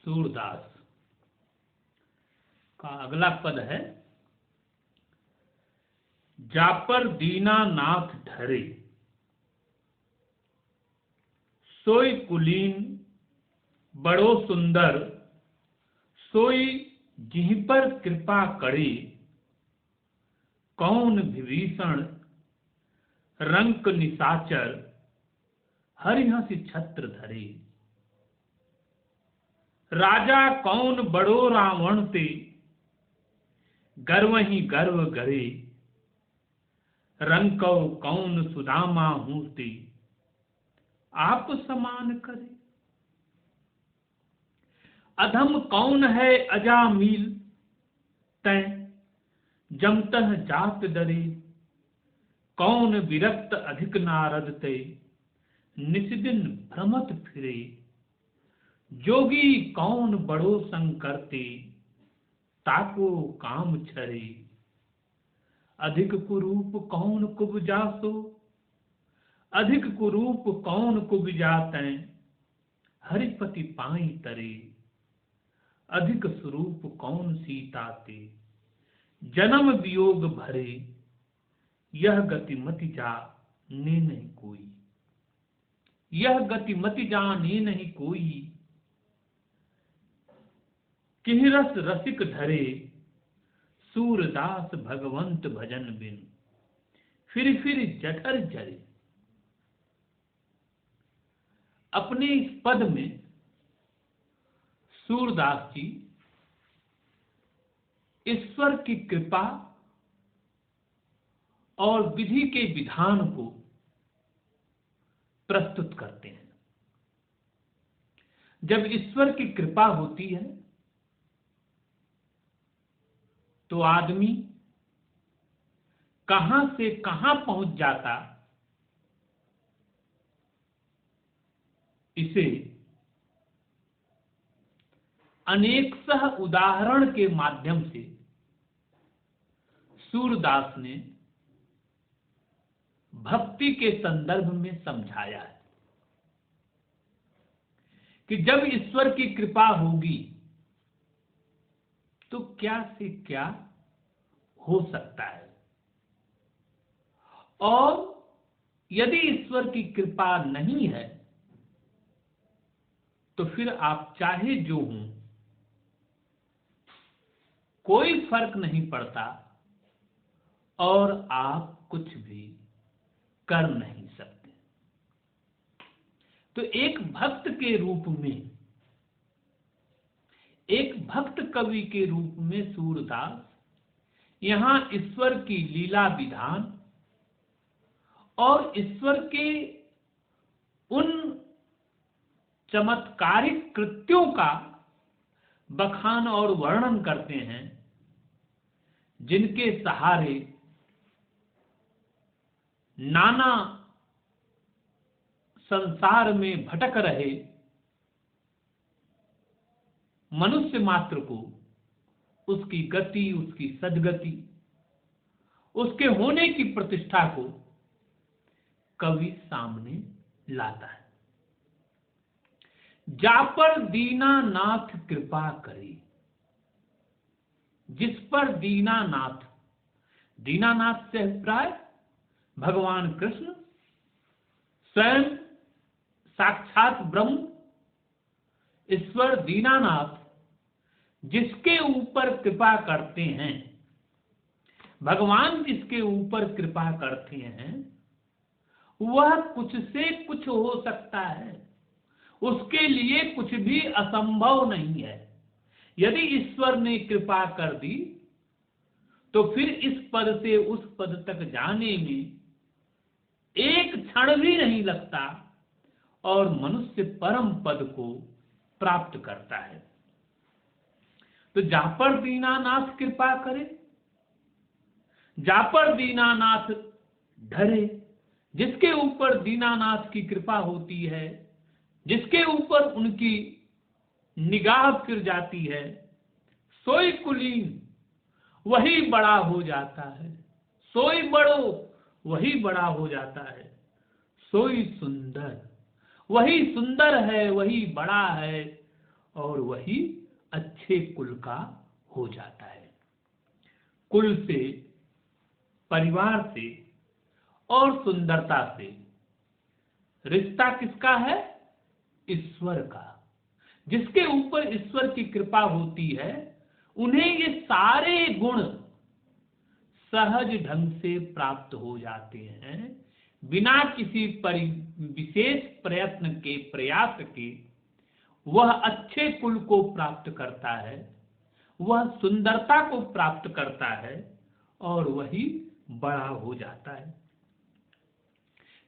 सूरदास का अगला पद है, जापर दीनानाथ ढरे, सोई कुलीन बड़ो सुंदर, सोई जिह पर कृपा करे, कौन विभीषण रंक निशाचर, हरिहंस छत्र धरे। राजा कौन बड़ो रावण ते, गर्वहि गर्व गरे, रंकौ कौन सुदामा हूते, आप समान करे। अधम कौन है अजामिल, तै जमतह जात डरे, कौन विरक्त अधिक नारद ते, निस्दिन भ्रमत फिरे। जोगी कौन बड़ो संकर ते, ताको काम छरे। अधिक कुरूप कौन कुबजासो, अधिक कुरूप कौन कुबजातै, हरिपति पाई तरे। अधिक स्वरूप कौन सीता ते, जन्म वियोग भरे। यह गति मति जाने नहीं कोई, यह गति मति जाने नहीं कोई। किहरस रसिक धरे, सूरदास भगवंत भजन बिन, फिर जठर जरे। अपने इस पद में सूरदास जी ईश्वर की कृपा और विधि के विधान को प्रस्तुत करते हैं। जब ईश्वर की कृपा होती है तो आदमी कहां से कहां पहुंच जाता, इसे अनेक सह उदाहरण के माध्यम से सूरदास ने भक्ति के संदर्भ में समझाया है कि जब ईश्वर की कृपा होगी तो क्या से क्या हो सकता है, और यदि ईश्वर की कृपा नहीं है तो फिर आप चाहे जो हों कोई फर्क नहीं पड़ता और आप कुछ भी कर नहीं सकते। तो एक भक्त के रूप में, एक भक्त कवि के रूप में सूरदास यहां ईश्वर की लीला विधान और ईश्वर के उन चमत्कारिक कृत्यों का बखान और वर्णन करते हैं जिनके सहारे नाना संसार में भटक रहे मनुष्य मात्र को उसकी गति, उसकी सद्गति, उसके होने की प्रतिष्ठा को कवि सामने लाता है। जा पर दीनानाथ कृपा करे, जिस पर दीनानाथ, दीनानाथ से अभिप्राय भगवान कृष्ण स्वयं साक्षात ब्रह्म ईश्वर दीनानाथ जिसके ऊपर कृपा करते हैं, भगवान जिसके ऊपर कृपा करते हैं वह कुछ से कुछ हो सकता है, उसके लिए कुछ भी असंभव नहीं है। यदि ईश्वर ने कृपा कर दी तो फिर इस पद से उस पद तक जाने में एक क्षण भी नहीं लगता और मनुष्य परम पद को प्राप्त करता है। तो जा पर दीनानाथ कृपा करे, जा पर दीनानाथ ढरे, जिसके ऊपर दीनानाथ की कृपा होती है, जिसके ऊपर उनकी निगाह फिर जाती है, सोई कुलीन वही बड़ा हो जाता है, सोई बड़ो वही बड़ा हो जाता है, सोई सुंदर वही सुंदर है, वही बड़ा है, और वही अच्छे कुल का हो जाता है। कुल से, परिवार से और सुंदरता से रिश्ता किसका है? ईश्वर का। जिसके ऊपर ईश्वर की कृपा होती है उन्हें ये सारे गुण सहज ढंग से प्राप्त हो जाते हैं, बिना किसी विशेष प्रयत्न के, प्रयास के। वह अच्छे कुल को प्राप्त करता है, वह सुंदरता को प्राप्त करता है और वही बड़ा हो जाता है।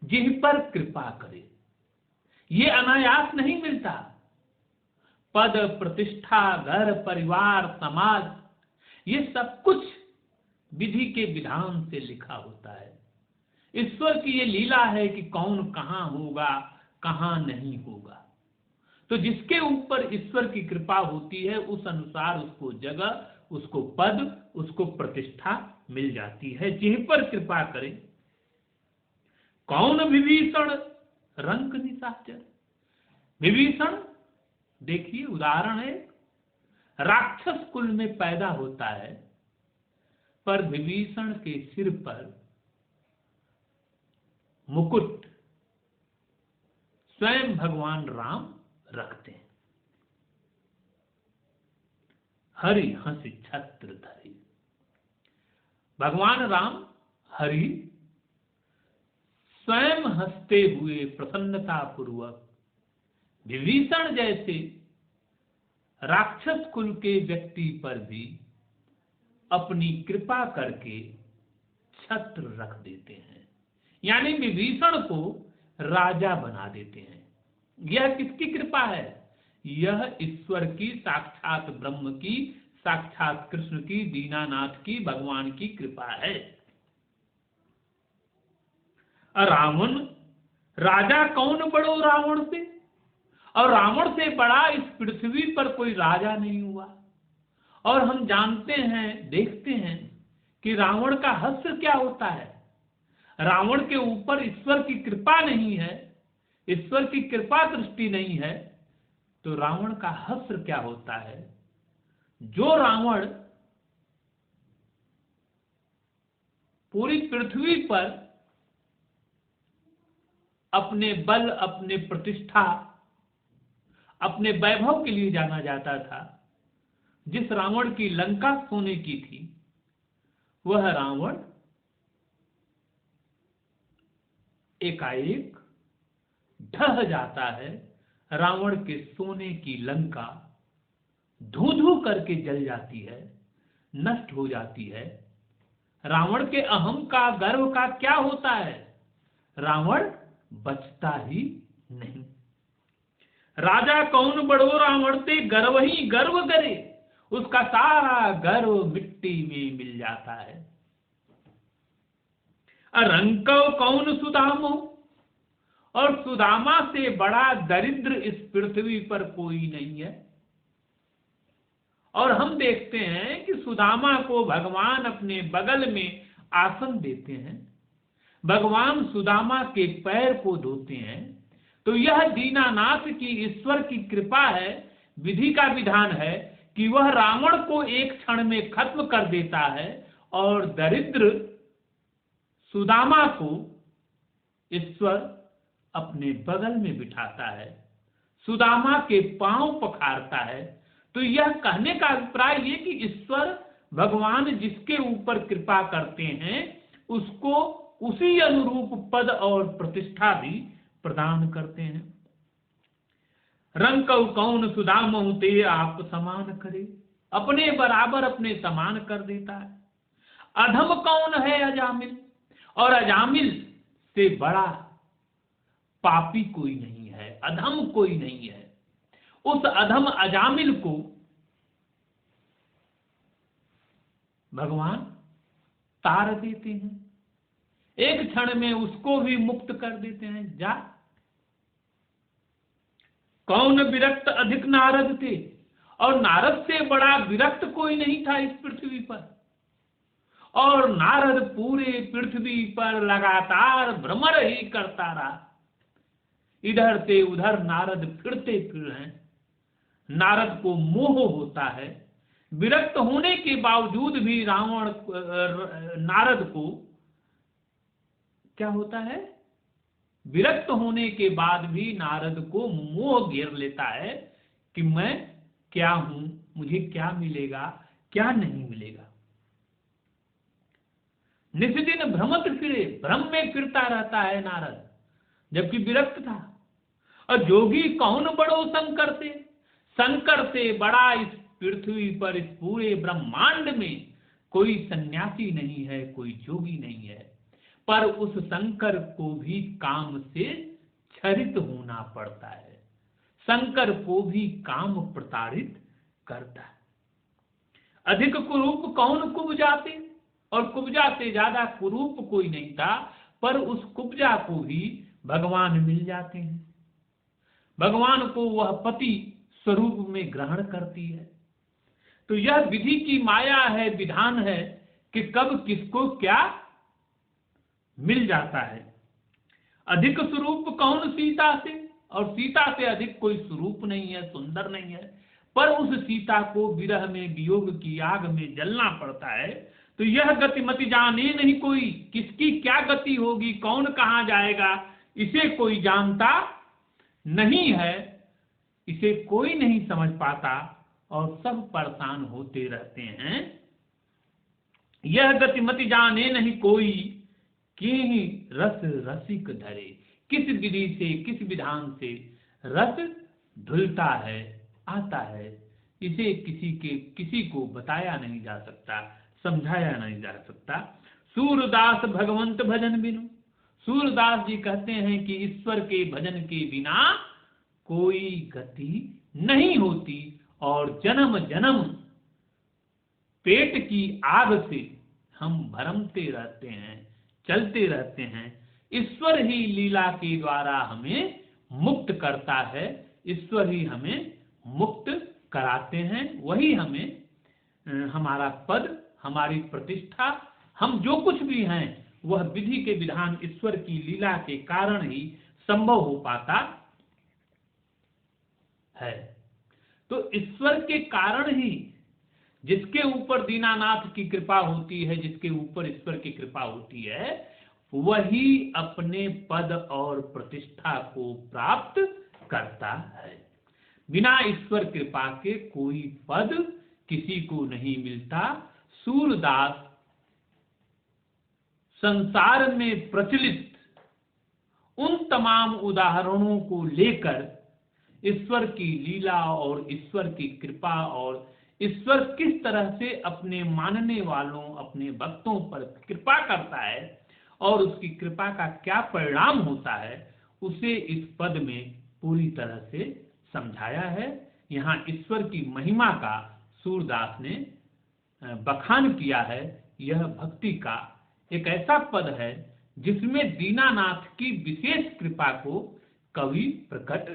जिन पर कृपा करे, ये अनायास नहीं मिलता। पद, प्रतिष्ठा, घर, परिवार, समाज, ये सब कुछ विधि के विधान से लिखा होता है। ईश्वर की ये लीला है कि कौन कहां होगा, कहां नहीं होगा। तो जिसके ऊपर ईश्वर की कृपा होती है उस अनुसार उसको जगह, उसको पद, उसको प्रतिष्ठा मिल जाती है। जिन पर कृपा करे। कौन विभीषण रंक निशाचर। विभीषण देखिए उदाहरण है, राक्षस कुल में पैदा होता है, पर विभीषण के सिर पर मुकुट स्वयं भगवान राम रखते हैं। हरि हंस छत्र धरि। भगवान राम हरि स्वयं हंसते हुए प्रसन्नता पूर्वक विभीषण जैसे राक्षस कुल के व्यक्ति पर भी अपनी कृपा करके छत्र रख देते हैं, यानी विभीषण को राजा बना देते हैं। यह किसकी कृपा है? यह ईश्वर की, साक्षात ब्रह्म की, साक्षात कृष्ण की, दीनानाथ की, भगवान की कृपा है। रावण, राजा कौन बड़ो रावण से, और रावण से बड़ा इस पृथ्वी पर कोई राजा नहीं हुआ। और हम जानते हैं, देखते हैं कि रावण का हश्र क्या होता है। रावण के ऊपर ईश्वर की कृपा नहीं है, ईश्वर की कृपा दृष्टि नहीं है, तो रावण का हश्र क्या होता है। जो रावण पूरी पृथ्वी पर अपने बल, अपने प्रतिष्ठा, अपने वैभव के लिए जाना जाता था, जिस रावण की लंका सोने की थी, वह रावण एकाएक ढह जाता है। रावण के सोने की लंका धू धू करके जल जाती है, नष्ट हो जाती है। रावण के अहम का, गर्व का क्या होता है? रावण बचता ही नहीं। राजा कौन बड़ो रावण से, गर्व ही गर्व करे, उसका सारा गर्व मिट्टी में मिल जाता है। रंको कौन सुदामो, और सुदामा से बड़ा दरिद्र इस पृथ्वी पर कोई नहीं है। और हम देखते हैं कि सुदामा को भगवान अपने बगल में आसन देते हैं, भगवान सुदामा के पैर को धोते हैं। तो यह दीनानाथ की, ईश्वर की कृपा है, विधि का विधान है कि वह रावण को एक क्षण में खत्म कर देता है और दरिद्र सुदामा को ईश्वर अपने बगल में बिठाता है, सुदामा के पांव पखारता है। तो यह कहने का अभिप्राय ये कि ईश्वर भगवान जिसके ऊपर कृपा करते हैं उसको उसी अनुरूप पद और प्रतिष्ठा भी प्रदान करते हैं। रंग कौन सुदामहु ते आप समान करे, अपने बराबर, अपने समान कर देता है। अधम कौन है अजामिल, और अजामिल से बड़ा पापी कोई नहीं है, अधम कोई नहीं है। उस अधम अजामिल को भगवान तार देते हैं, एक क्षण में उसको भी मुक्त कर देते हैं। जा कौन विरक्त अधिक नारद थे, और नारद से बड़ा विरक्त कोई नहीं था इस पृथ्वी पर। और नारद पूरे पृथ्वी पर लगातार भ्रमण ही करता रहा, इधर से उधर नारद फिरते फिर हैं। नारद को मोह होता है। विरक्त होने के बावजूद भी नारद को क्या होता है? विरक्त होने के बाद भी नारद को मोह घेर लेता है कि मैं क्या हूं, मुझे क्या मिलेगा, क्या नहीं मिलेगा। निस्दिन भ्रमत फिरे, भ्रम में फिरता रहता है नारद, जबकि विरक्त था। और जोगी कौन बड़ो शंकर से बड़ा इस पृथ्वी पर, इस पूरे ब्रह्मांड में कोई सन्यासी नहीं है, कोई जोगी नहीं है। पर उस शंकर को भी काम से क्षरित होना पड़ता है, शंकर को भी काम प्रताड़ित करता है। अधिक कुरूप कौन कुब्जाते, और कुब्जा से ज्यादा कुरूप कोई नहीं था, पर उस कुब्जा को भी भगवान मिल जाते हैं। भगवान को वह पति स्वरूप में ग्रहण करती है। तो यह विधि की माया है, विधान है कि कब किसको क्या मिल जाता है। अधिक स्वरूप कौन सीता से, और सीता से अधिक कोई स्वरूप नहीं है, सुंदर नहीं है, पर उस सीता को विरह में, वियोग की आग में जलना पड़ता है। तो यह गति मति जाने नहीं कोई, किसकी क्या गति होगी, कौन कहां जाएगा, इसे कोई जानता नहीं है, इसे कोई नहीं समझ पाता, और सब परेशान होते रहते हैं। यह गति मति जाने नहीं कोई, कि रस रसिक धरे, किस विधि से, किस विधान से रस ढुलता है, आता है, इसे किसी को बताया नहीं जा सकता, समझाया नहीं जा सकता। सूरदास भगवंत भजन बिनु, सूरदास जी कहते हैं कि ईश्वर के भजन के बिना कोई गति नहीं होती, और जन्म जन्म पेट की आग से हम भरमते रहते हैं, चलते रहते हैं। ईश्वर ही लीला के द्वारा हमें मुक्त करता है, ईश्वर ही हमें मुक्त कराते हैं, वही हमें हमारा पद, हमारी प्रतिष्ठा, हम जो कुछ भी हैं, वह विधि के विधान ईश्वर की लीला के कारण ही संभव हो पाता है। तो ईश्वर के कारण ही, जिसके ऊपर दीनानाथ की कृपा होती है, जिसके ऊपर ईश्वर की कृपा होती है, वही अपने पद और प्रतिष्ठा को प्राप्त करता है। बिना ईश्वर कृपा के कोई पद किसी को नहीं मिलता। सूरदास संसार में प्रचलित उन तमाम उदाहरणों को लेकर ईश्वर की लीला और ईश्वर की कृपा, और ईश्वर किस तरह से अपने मानने वालों, अपने भक्तों पर कृपा करता है, और उसकी कृपा का क्या परिणाम होता है, उसे इस पद में पूरी तरह से समझाया है। यहाँ ईश्वर की महिमा का सूरदास ने बखान किया है। यह भक्ति का एक ऐसा पद है जिसमें दीनानाथ की विशेष कृपा को कवि प्रकट